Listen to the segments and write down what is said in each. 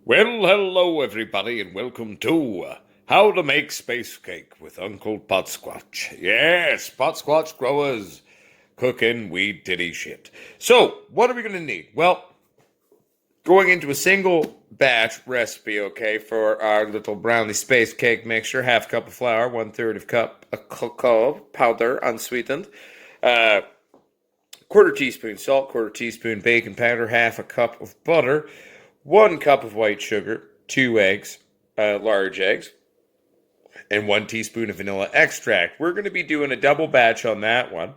Well, hello everybody, and welcome to How to Make Space Cake with Uncle Potsquatch. Yes, Potsquatch growers cooking weed titty shit. So, what are we going to need? Well, going into a single batch recipe, okay, for our little brownie space cake mixture, half cup of flour, 1/3 of cup of cocoa powder, unsweetened, quarter teaspoon salt, quarter teaspoon baking powder, half a cup of butter, 1 cup of white sugar, 2 eggs, large eggs, and 1 teaspoon of vanilla extract. We're going to be doing a double batch on that one.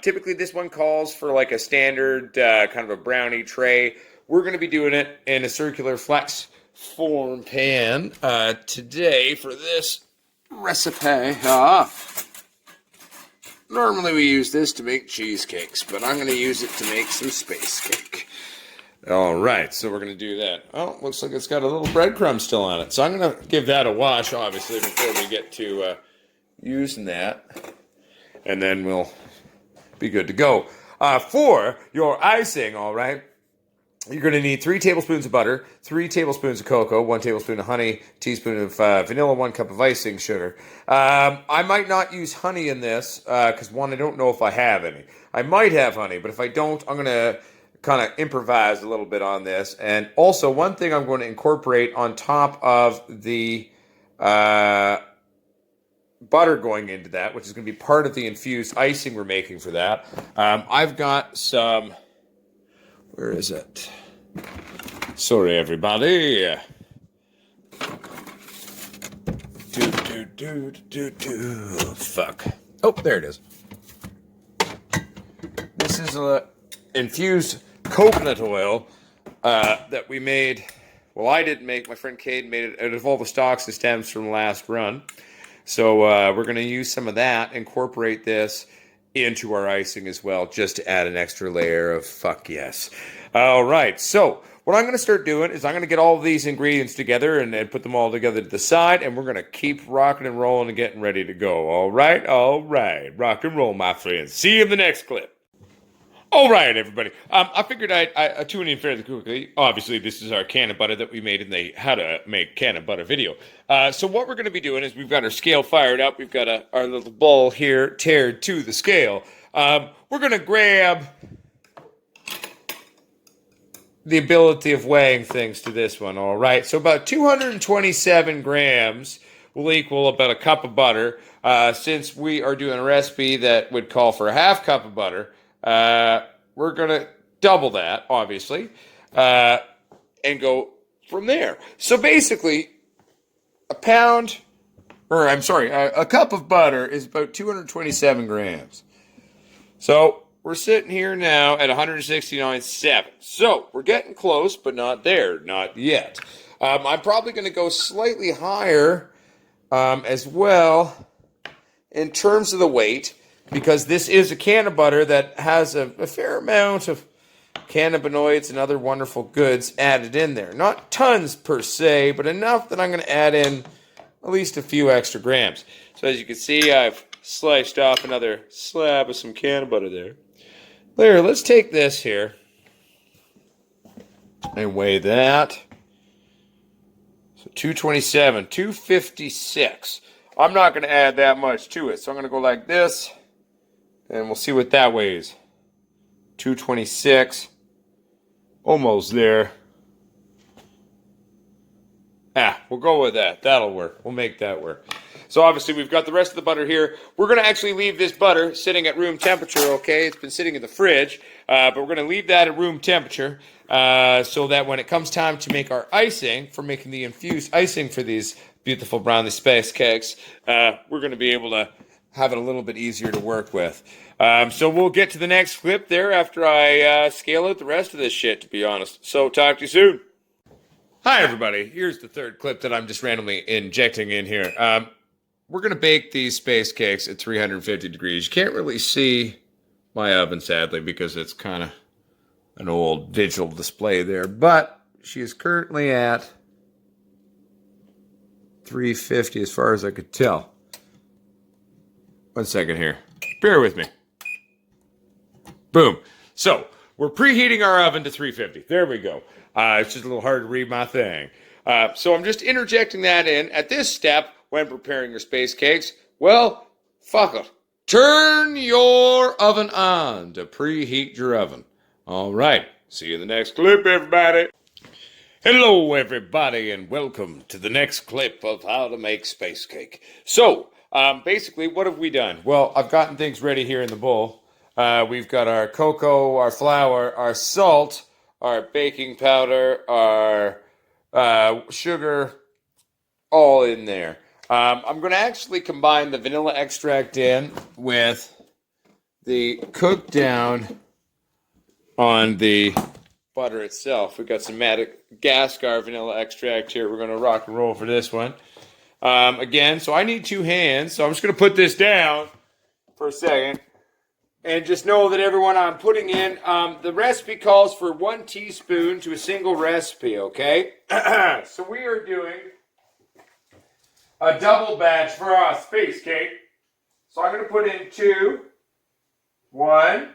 Typically, this one calls for like a standard kind of a brownie tray. We're going to be doing it in a circular flex form pan today for this recipe. Normally we use this to make cheesecakes, but I'm going to use it to make some space cake. All right, so we're going to do that. Oh, looks like it's got a little breadcrumb still on it. So I'm going to give that a wash, obviously, before we get to using that. And then we'll be good to go. For your icing, all right, you're going to need 3 tablespoons of butter, 3 tablespoons of cocoa, 1 tablespoon of honey, teaspoon of vanilla, 1 cup of icing sugar. I might not use honey in this because, one, I don't know if I have any. I might have honey, but if I don't, I'm going to kind of improvise a little bit on this. And also, one thing I'm going to incorporate on top of the butter going into that, which is going to be part of the infused icing we're making for that. I've got some... Where is it? Sorry, everybody. Fuck. Oh, there it is. This is infused coconut oil that we made. Well, I didn't make. My friend Cade made it out of all the stalks and stems from the last run. So we're going to use some of that, incorporate this into our icing as well, just to add an extra layer of fuck yes. All right, so what I'm going to start doing is I'm going to get all of these ingredients together and put them all together to the side, and we're going to keep rocking and rolling and getting ready to go. All right, rock and roll, my friends. See you in the next clip. All right, everybody. I figured I'd tune in fairly quickly. Obviously, this is our can of butter that we made in the how to make can of butter video. So what we're going to be doing is we've got our scale fired up. We've got our little bowl here teared to the scale. We're going to grab the ability of weighing things to this one, all right? So about 227 grams will equal about a cup of butter. Since we are doing a recipe that would call for a half cup of butter, we're going to double that, obviously, and go from there. So basically, a cup of butter is about 227 grams. So we're sitting here now at 169.7. So we're getting close, but not there, not yet. I'm probably going to go slightly higher as well in terms of the weight, because this is a can of butter that has a fair amount of cannabinoids and other wonderful goods added in there. Not tons per se, but enough that I'm going to add in at least a few extra grams. So as you can see, I've sliced off another slab of some can of butter there. There, let's take this here and weigh that. So 227, 256. I'm not going to add that much to it, so I'm going to go like this. And we'll see what that weighs. 226. Almost there. We'll go with that. That'll work. We'll make that work. So obviously we've got the rest of the butter here. We're going to actually leave this butter sitting at room temperature, okay? It's been sitting in the fridge. But we're going to leave that at room temperature so that when it comes time to make our icing, for making the infused icing for these beautiful brownie space cakes, we're going to be able to have it a little bit easier to work with. So we'll get to the next clip there after I scale out the rest of this shit, to be honest. So talk to you soon. Hi, everybody. Here's the third clip that I'm just randomly injecting in here. We're going to bake these space cakes at 350 degrees. You can't really see my oven, sadly, because it's kind of an old digital display there. But she is currently at 350 as far as I could tell. 1 second here. Bear with me. Boom. So we're preheating our oven to 350. There we go. It's just a little hard to read my thing. So I'm just interjecting that in at this step when preparing your space cakes. Well, fuck it. Turn your oven on to preheat your oven. All right. See you in the next clip, everybody. Hello, everybody, and welcome to the next clip of how to make space cake. So, basically, what have we done? Well, I've gotten things ready here in the bowl. We've got our cocoa, our flour, our salt, our baking powder, our sugar, all in there. I'm going to actually combine the vanilla extract in with the cook down on the butter itself. We've got some Madagascar vanilla extract here. We're going to rock and roll for this one. Again, so I need 2 hands, so I'm just going to put this down for a second. And just know that everyone, I'm putting in, the recipe calls for 1 teaspoon to a single recipe, okay? So we are doing a double batch for our space cake. So I'm going to put in 2, 1,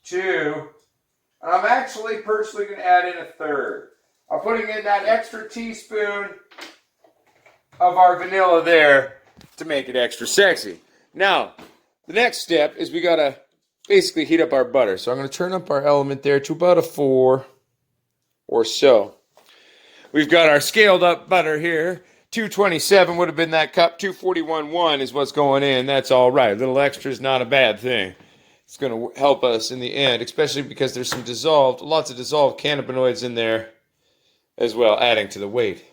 2, and I'm actually personally going to add in a 3rd. I'm putting in that extra teaspoon of our vanilla there to make it extra sexy. Now, the next step is we got to basically heat up our butter. So I'm going to turn up our element there to about a 4 or so. We've got our scaled up butter here. 227 would have been that cup. 241.1 is what's going in. That's all right. A little extra is not a bad thing. It's going to help us in the end, especially because there's some lots of dissolved cannabinoids in there as well, adding to the weight.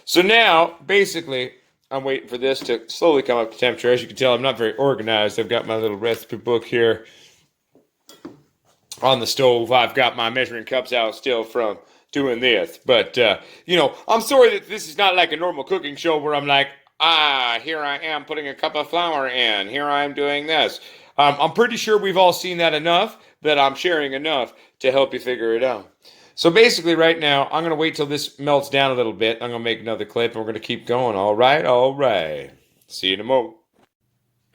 So now, basically, I'm waiting for this to slowly come up to temperature. As you can tell, I'm not very organized. I've got my little recipe book here on the stove. I've got my measuring cups out still from doing this. But, I'm sorry that this is not like a normal cooking show where I'm like, here I am putting a cup of flour in. Here I am doing this. I'm pretty sure we've all seen that enough that I'm sharing enough to help you figure it out. So basically right now, I'm going to wait till this melts down a little bit. I'm going to make another clip and we're going to keep going. All right, all right. See you in a moment.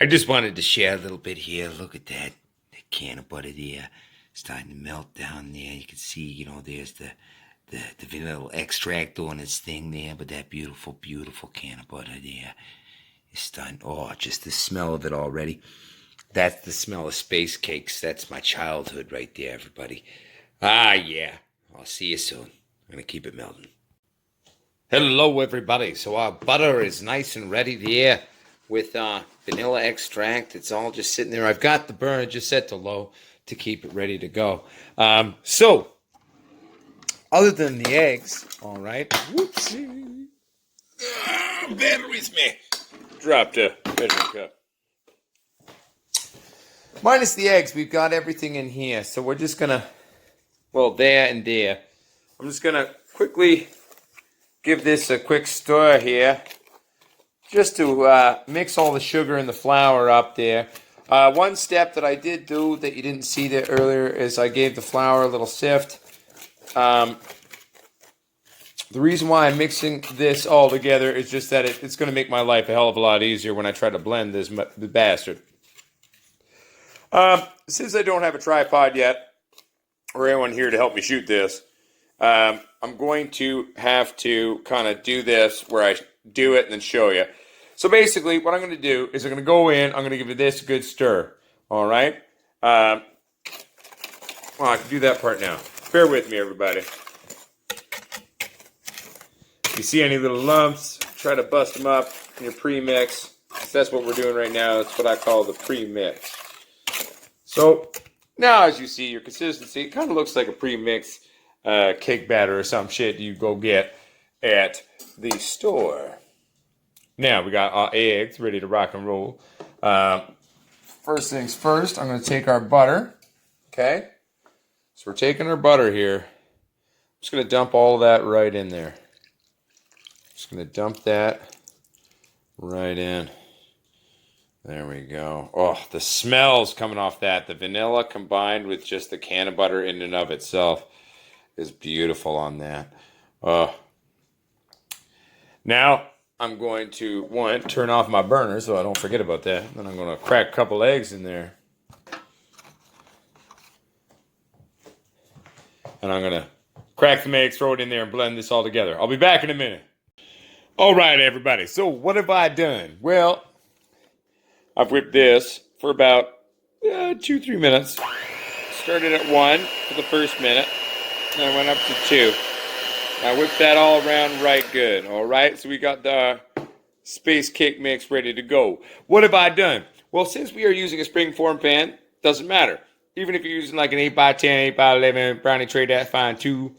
I just wanted to share a little bit here. Look at that. The can of butter there starting to melt down there. You can see, there's the vanilla extract on its thing there. But that beautiful, beautiful can of butter there is starting. Oh, just the smell of it already. That's the smell of space cakes. That's my childhood right there, everybody. Yeah. I'll see you soon. I'm going to keep it melting. Hello, everybody. So our butter is nice and ready there with vanilla extract. It's all just sitting there. I've got the burner just set to low to keep it ready to go. So, other than the eggs, all right. Whoopsie. Bear with me. Dropped a measuring cup. Minus the eggs, we've got everything in here. So we're just going to, there and there. I'm just going to quickly give this a quick stir here. Just to mix all the sugar and the flour up there. One step that I did do that you didn't see there earlier is I gave the flour a little sift. The reason why I'm mixing this all together is just that it's going to make my life a hell of a lot easier when I try to blend this bastard. Since I don't have a tripod yet, or anyone here to help me shoot this, I'm going to have to kind of do this where I do it and then show you. So basically, what I'm going to do is I'm going to go in, I'm going to give this a good stir. All right? I can do that part now. Bear with me, everybody. If you see any little lumps, try to bust them up in your pre-mix. That's what we're doing right now. That's what I call the pre-mix. So now, as you see, your consistency, it kind of looks like a pre-mixed cake batter or some shit you go get at the store. Now, we got our eggs ready to rock and roll. First things first, I'm going to take our butter. Okay? So we're taking our butter here. I'm just going to dump all of that right in there. Just going to dump that right in. There we go. Oh, the smells coming off that. The vanilla combined with just the can of butter in and of itself is beautiful on that. Now, I'm going to, turn off my burner so I don't forget about that. Then I'm going to crack a couple eggs in there. And I'm going to crack some eggs, throw it in there, and blend this all together. I'll be back in a minute. All right, everybody. So what have I done? Well, I've whipped this for about 2-3 minutes. Started at 1 for the first minute, and I went up to 2. I whipped that all around right good. All right, so we got the space cake mix ready to go. What have I done? Well, since we are using a springform pan, doesn't matter. Even if you're using like an 8x10, 8x11 brownie tray, that's fine too.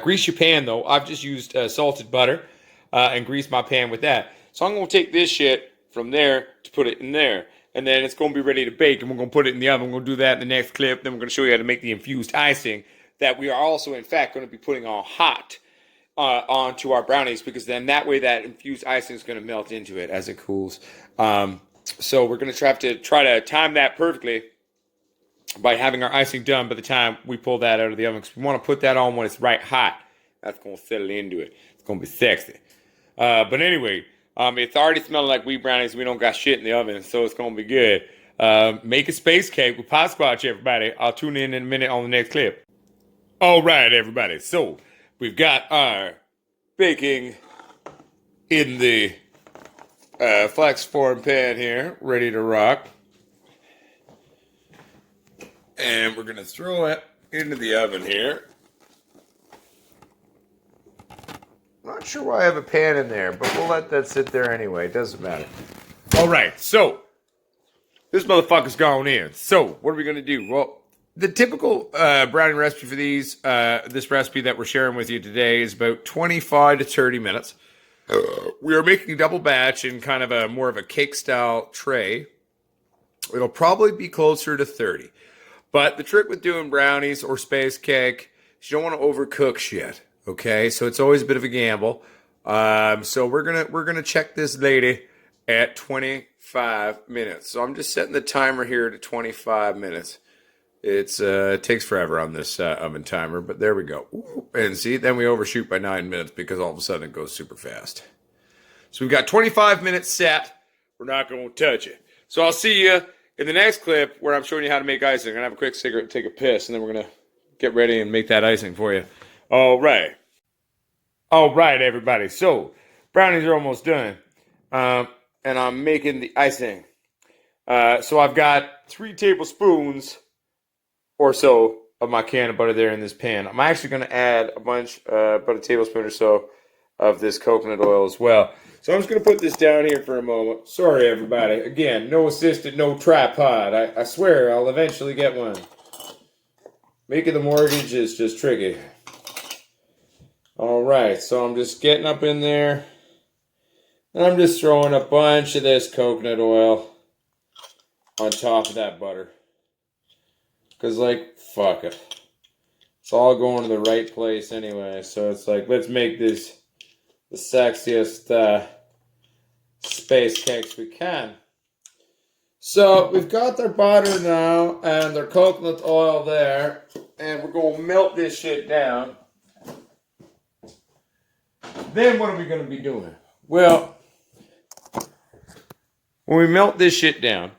Grease your pan though. I've just used salted butter and greased my pan with that. So I'm going to take this shit from there to put it in there. And then it's going to be ready to bake, and we're going to put it in the oven. We're going to do that in the next clip. Then we're going to show you how to make the infused icing that we are also, in fact, going to be putting on hot onto our brownies, because then that way that infused icing is going to melt into it as it cools. So we're going to try to time that perfectly by having our icing done by the time we pull that out of the oven, because we want to put that on when it's right hot. That's going to settle into it. It's going to be sexy. But anyway, it's already smelling like wheat brownies. We don't got shit in the oven, so it's going to be good. Make a space cake with Potsquatch, everybody. I'll tune in a minute on the next clip. All right, everybody. So we've got our baking in the flex form pan here, ready to rock. And we're going to throw it into the oven here. Not sure why I have a pan in there, but we'll let that sit there anyway. It doesn't matter. All right, so this motherfucker's gone in. So what are we going to do? Well, the typical brownie recipe for this recipe that we're sharing with you today is about 25 to 30 minutes. We are making a double batch in kind of more of a cake style tray. It'll probably be closer to 30. But the trick with doing brownies or space cake is you don't want to overcook shit. Okay, so it's always a bit of a gamble. So we're gonna check this lady at 25 minutes. So I'm just setting the timer here to 25 minutes. It takes forever on this oven timer, but there we go. Ooh, and see, then we overshoot by 9 minutes because all of a sudden it goes super fast. So we've got 25 minutes set. We're not gonna touch it. So I'll see you in the next clip where I'm showing you how to make icing. I'm gonna have a quick cigarette, take a piss, and then we're gonna get ready and make that icing for you. All right, everybody. So brownies are almost done, and I'm making the icing. So I've got 3 tablespoons or so of my can of butter there in this pan. I'm actually going to add a bunch, about a tablespoon or so of this coconut oil as well. So I'm just going to put this down here for a moment. Sorry, everybody. Again, no assistant, no tripod. I swear I'll eventually get one. Making the mortgage is just tricky. All right, so I'm just getting up in there, and I'm just throwing a bunch of this coconut oil on top of that butter. Because, like, fuck it. It's all going to the right place anyway, so it's like, let's make this the sexiest space cakes we can. So, we've got their butter now, and their coconut oil there, and we're going to melt this shit down. Then what are we going to be doing? Well, when we melt this shit down,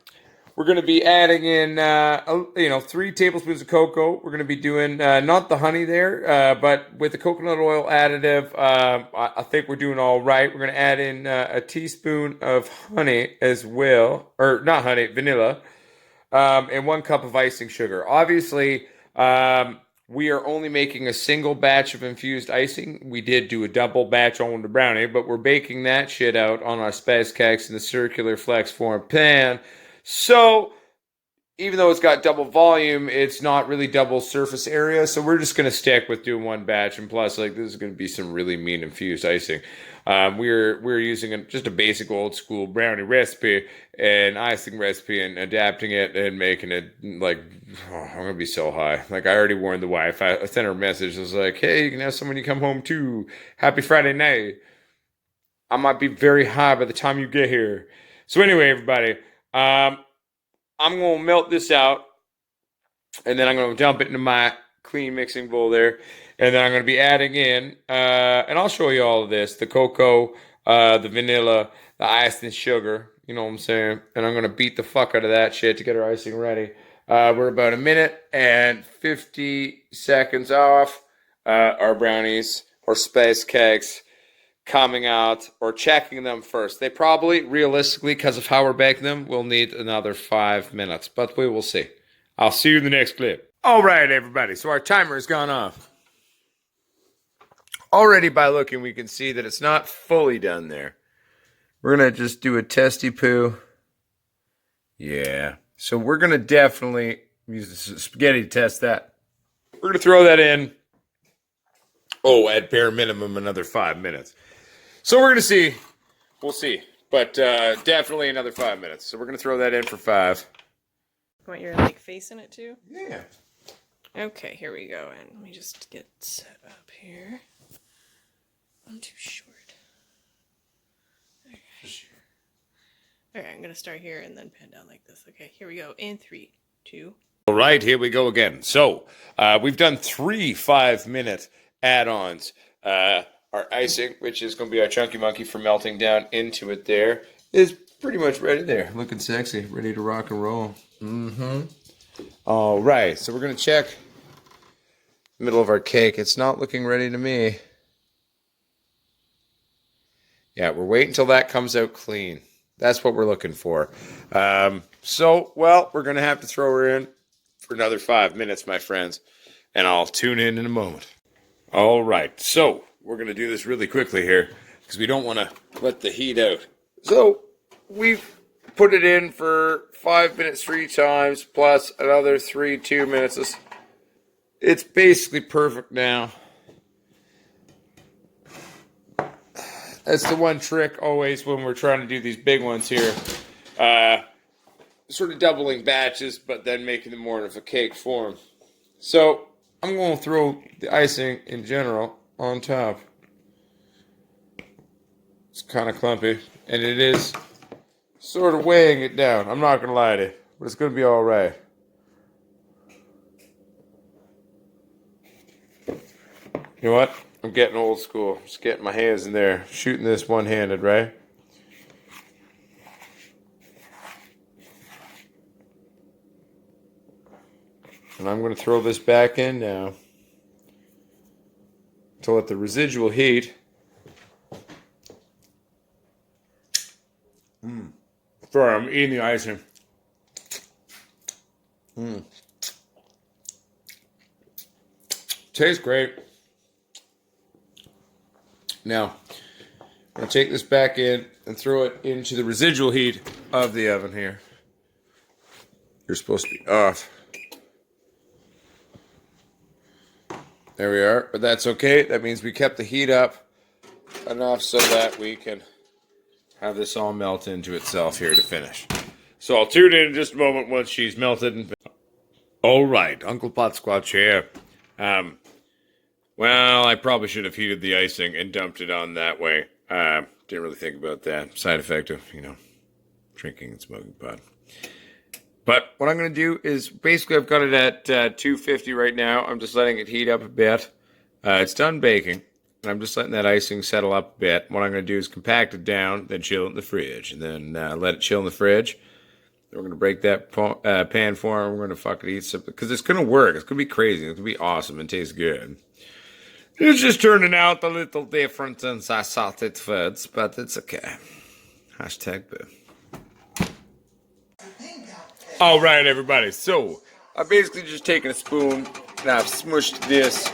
we're going to be adding in, 3 tablespoons of cocoa. We're going to be doing, not the honey there, but with the coconut oil additive, I think we're doing all right. We're going to add in a teaspoon of honey as well, or not honey, vanilla, and 1 cup of icing sugar. Obviously, we are only making a single batch of infused icing. We did do a double batch on the brownie, but we're baking that shit out on our space cakes in the circular flex form pan. So, even though it's got double volume, it's not really double surface area. So we're just going to stick with doing 1 batch. And plus, like, this is going to be some really mean infused icing. We're using just a basic old school brownie recipe and icing recipe and adapting it and making it like, I'm going to be so high. Like, I already warned the wife. I sent her a message. I was like, hey, you can have somebody come home too. Happy Friday night. I might be very high by the time you get here. So anyway, everybody, I'm going to melt this out, and then I'm going to dump it into my clean mixing bowl there, and then I'm going to be adding in, and I'll show you all of this, the cocoa, the vanilla, the ice and sugar, you know what I'm saying, and I'm going to beat the fuck out of that shit to get our icing ready. We're about a minute and 50 seconds off. Our brownies or space cakes coming out or checking them first. They probably, realistically, because of how we're baking them, will need another 5 minutes, but we will see. I'll see you in the next clip. All right, everybody. So our timer has gone off. Already by looking, we can see that it's not fully done there. We're going to just do a testy poo. Yeah. So we're going to definitely use the spaghetti to test that. We're going to throw that in. Oh, at bare minimum, another 5 minutes. So we're going to see. We'll see. But definitely another 5 minutes. So we're going to throw that in for 5. You want your like face in it too? Yeah. Okay, here we go. And let me just get set up here. I'm too short. Okay, I'm going to start here and then pan down like this. Okay, here we go. In 3, 2. All right, here we go again. So we've done 3 5-minute add-ons. Our icing, which is going to be our chunky monkey for melting down into it there, is pretty much ready there. Looking sexy, ready to rock and roll. All right, so we're going to check the middle of our cake. It's not looking ready to me. Yeah, we're waiting until that comes out clean. That's what we're looking for. So, well, we're going to have to throw her in for another 5 minutes, my friends. And I'll tune in a moment. All right, so we're going to do this really quickly here because we don't want to let the heat out. So we've put it in for 5 minutes 3 times plus another 2 minutes. It's basically perfect now. That's the one trick always when we're trying to do these big ones here. Sort of doubling batches, but then making them more of a cake form. So I'm going to throw the icing in general on top. It's kind of clumpy, and it is sort of weighing it down. I'm not going to lie to you, but it's going to be all right. You know what? I'm getting old school. Just getting my hands in there, shooting this one-handed, right? And I'm going to throw this back in now to let the residual heat Sorry, I'm eating the icing. Tastes great. Now, I'm going to take this back in and throw it into the residual heat of the oven here. You're supposed to be off. There we are, but that's okay. That means we kept the heat up enough so that we can have this all melt into itself here to finish. So I'll tune in just a moment once she's melted. And all right, Uncle Potsquatch here. Well, I probably should have heated the icing and dumped it on that way. Didn't really think about that. Side effect of, drinking and smoking pot. But what I'm going to do is, basically I've got it at 250 right now. I'm just letting it heat up a bit. It's done baking. And I'm just letting that icing settle up a bit. What I'm going to do is compact it down, then chill it in the fridge. And then let it chill in the fridge. Then we're going to break that pan form. We're going to fucking eat something. Because it's going to work. It's going to be crazy. It's going to be awesome and taste good. It's just turning out a little different than I thought it would. But it's okay. Hashtag boo. All right, everybody. So, I've basically just taken a spoon and I've smushed this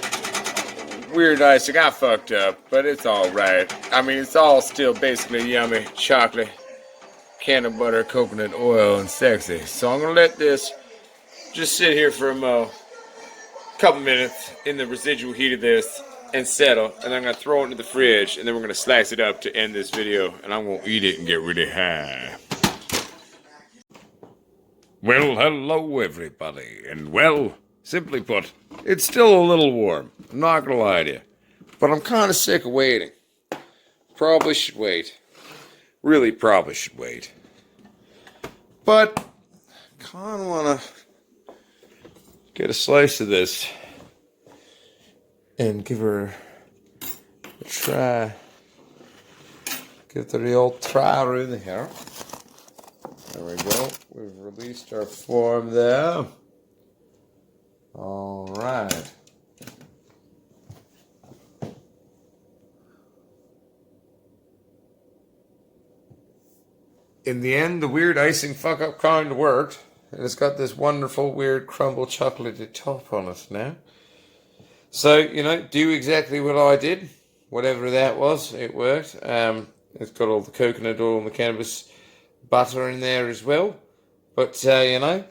weird icing. I fucked up, but it's all right. I mean, it's all still basically yummy chocolate, candy butter, coconut oil, and sexy. So I'm going to let this just sit here for a couple minutes in the residual heat of this and settle. And I'm going to throw it into the fridge, and then we're going to slice it up to end this video. And I'm going to eat it and get really high. Well, hello everybody, and well, simply put, it's still a little warm. I'm not gonna lie to you, but I'm kind of sick of waiting. Probably should wait. Really probably should wait. But, kind of wanna get a slice of this and give her a try. Give it the old try in here. There we go. We've released our form there. All right. In the end, the weird icing fuck-up kind worked. And it's got this wonderful, weird, crumble chocolatey top on it now. So, you know, do exactly what I did. Whatever that was, it worked. It's got all the coconut oil and the cannabis butter in there as well. But, you know,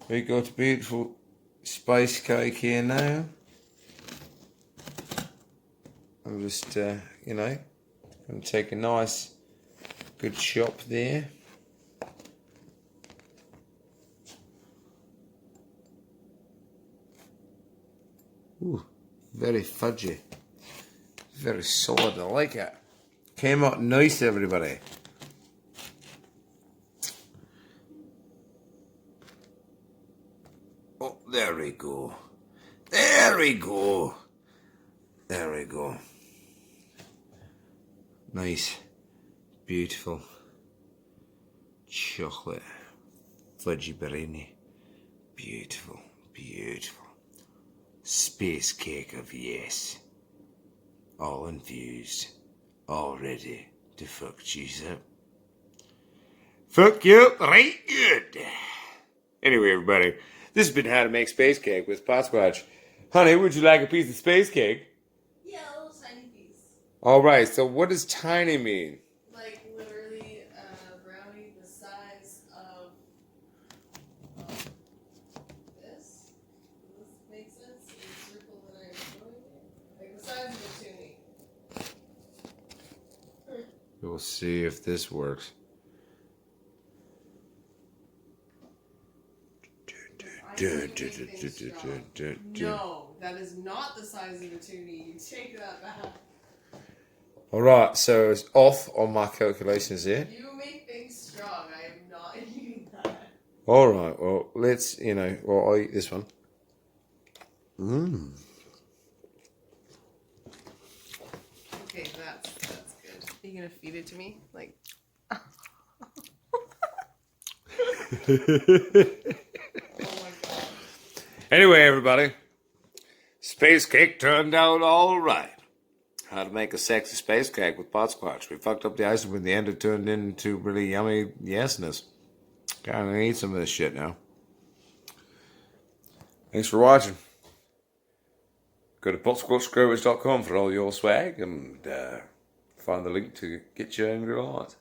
we got a beautiful spice cake here now. I'm just, you know, going to take a nice, good chop there. Ooh, very fudgy. Very solid, I like it. Came out nice, everybody. Oh, there we go. There we go. There we go. Nice, beautiful chocolate fudgy biryani. Beautiful, beautiful. Space cake of yes. All infused. All ready to fuck cheese up. Fuck you up right good. Anyway, everybody, this has been How to Make Space Cake with Potsquatch. Honey, would you like a piece of space cake? Yeah, a little tiny piece. Alright, so what does tiny mean? Like literally a brownie the size of this. Does this make sense? The circle that I'm showing you? Like the size of a toonie. We'll see if this works. No, that is not the size of a toonie. You take that back. Alright, so it's off on my calculations here. You make things strong. I am not eating that. Alright, well, let's, you know, well, I'll eat this one. Okay, that's good. Are you gonna feed it to me? Like. Anyway, everybody, space cake turned out all right. How to make a sexy space cake with Potsquatch. We fucked up the icing, but in the end it turned into really yummy yesness. Kind of need some of this shit now. Thanks for watching. Go to potsquatchgrowers.com for all your swag and find the link to get your angry art.